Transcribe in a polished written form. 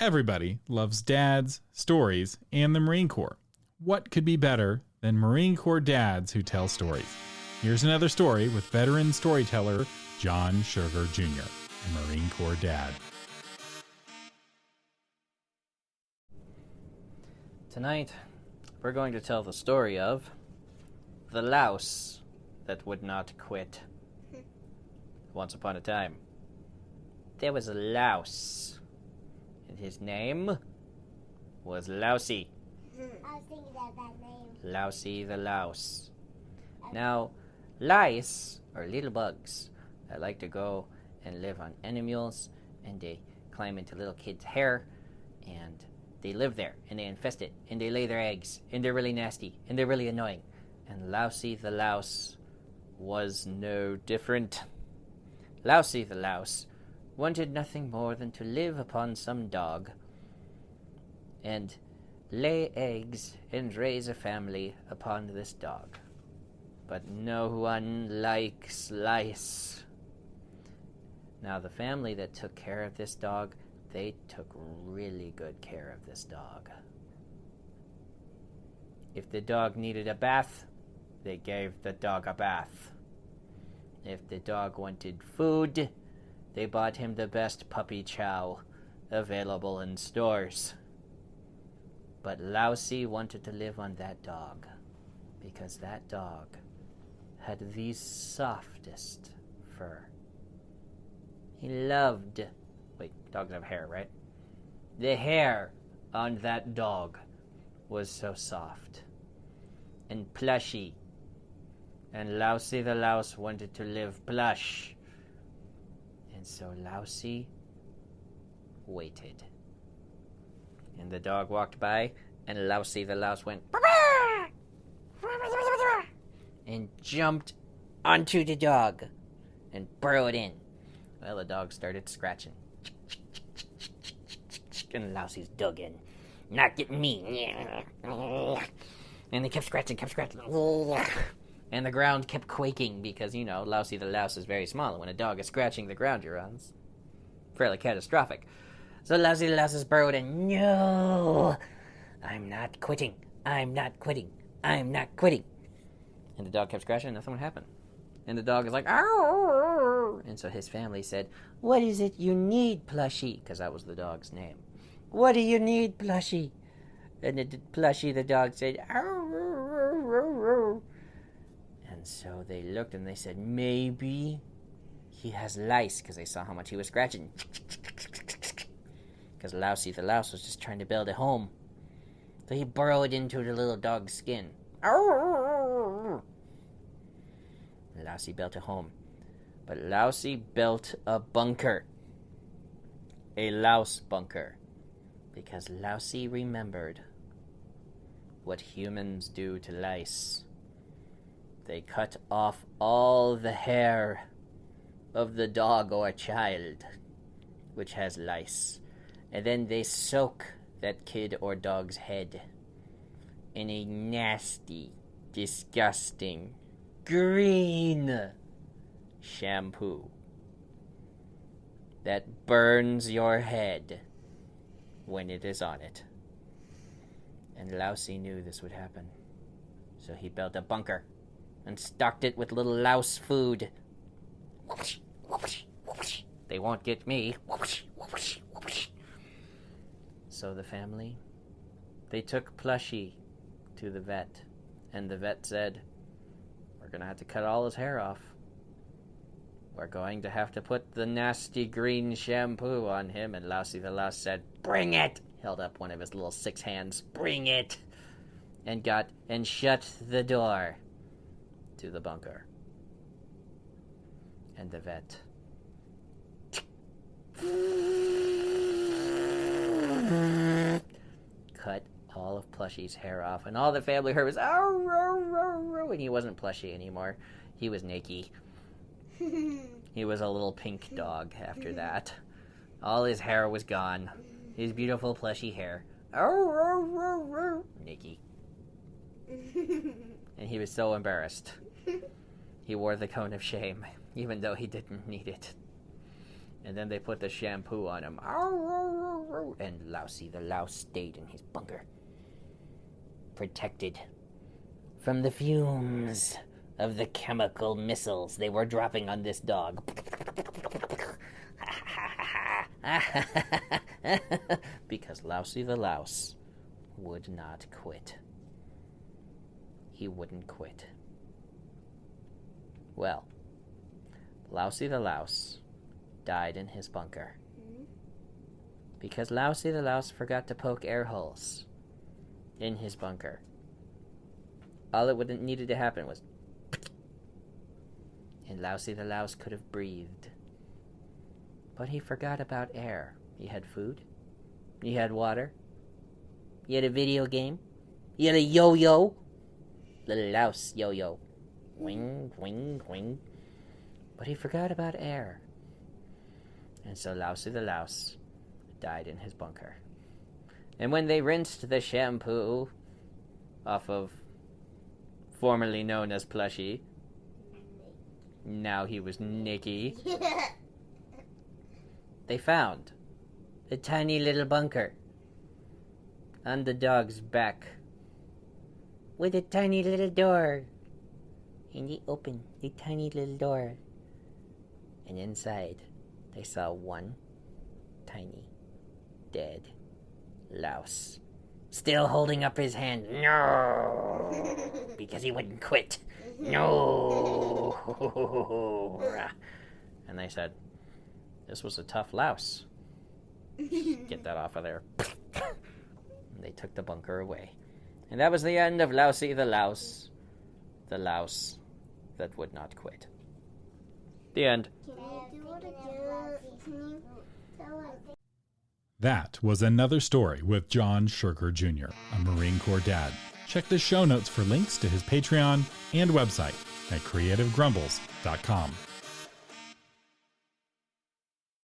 Everybody loves dads, stories, and the Marine Corps. What could be better than Marine Corps dads who tell stories? Here's another story with veteran storyteller John Sugar Jr., a Marine Corps dad. Tonight, we're going to tell the story of the louse that would not quit. Once upon a time, there was a louse, and his name was Lousy. I was thinking that name. Lousy the louse. Now, lice are little bugs that like to go and live on animals, and they climb into little kids' hair, and they live there, and they infest it, and they lay their eggs, and they're really nasty, and they're really annoying. And Lousy the louse was no different. Lousy the louse wanted nothing more than to live upon some dog and lay eggs and raise a family upon this dog. But no one likes lice. Now, the family that took care of this dog, they took really good care of this dog. If the dog needed a bath, they gave the dog a bath. If the dog wanted food, they bought him the best puppy chow available in stores. But Lousy wanted to live on that dog because that dog had the softest fur. He loved... Wait, dogs have hair, right? The hair on that dog was so soft and plushy. And Lousy the louse wanted to live plush. And so Lousy waited. And the dog walked by, and Lousy the louse went and jumped onto the dog and burrowed in. Well, the dog started scratching. And Lousy's dug in. Not getting me. And they kept scratching. And the ground kept quaking because, Lousy the louse is very small. And when a dog is scratching the ground you're on, it's fairly catastrophic. So Lousy the louse is burrowed in. No! I'm not quitting. And the dog kept scratching and nothing would happen. And the dog is like, "Arr!" And so his family said, "What is it you need, Plushie?" Because that was the dog's name. "What do you need, Plushie?" And the dog said, "Arr!" And so they looked and they said, maybe he has lice, because they saw how much he was scratching. Because Lousy the louse was just trying to build a home. So he burrowed into the little dog's skin. Lousy built a home. But Lousy built a bunker. A louse bunker. Because Lousy remembered what humans do to lice. They cut off all the hair of the dog or child which has lice. And then they soak that kid or dog's head in a nasty, disgusting, green shampoo that burns your head when it is on it. And Lousy knew this would happen. So he built a bunker and stocked it with little louse food. They won't get me. So the family, they took Plushie to the vet, and the vet said, "We're going to have to cut all his hair off. We're going to have to put the nasty green shampoo on him." And Lousy the louse said, "Bring it!" Held up one of his little 6 hands. "Bring it!" And shut the door to the bunker. And the vet cut all of Plushie's hair off, and all the family heard was and he wasn't Plushie anymore. He was Nakey. He was a little pink dog after that. All his hair was gone. His beautiful plushy hair. Nakey. And he was so embarrassed. He wore the cone of shame, even though he didn't need it. And then they put the shampoo on him. And Lousy the Louse stayed in his bunker, protected from the fumes of the chemical missiles they were dropping on this dog. Because Lousy the Louse would not quit. He wouldn't quit. Well, Lousy the Louse died in his bunker. Because Lousy the Louse forgot to poke air holes in his bunker. All it needed to happen was and Lousy the Louse could have breathed. But he forgot about air. He had food. He had water. He had a video game. He had a yo-yo. Little louse yo-yo. Wing, wing, wing. But he forgot about air. And so Lousy the Louse died in his bunker. And when they rinsed the shampoo off of formerly known as Plushie, now he was Nicky, they found a tiny little bunker on the dog's back with a tiny little door. And they opened the tiny little door. And inside, they saw one tiny, dead louse. Still holding up his hand. No! Because he wouldn't quit. No! And they said, this was a tough louse. Get that off of there. And they took the bunker away. And that was the end of Lousy the Louse that would not quit. The end. That was another story with John Sugar Jr., a Marine Corps dad. Check the show notes for links to his Patreon and website at creativegrumbles.com.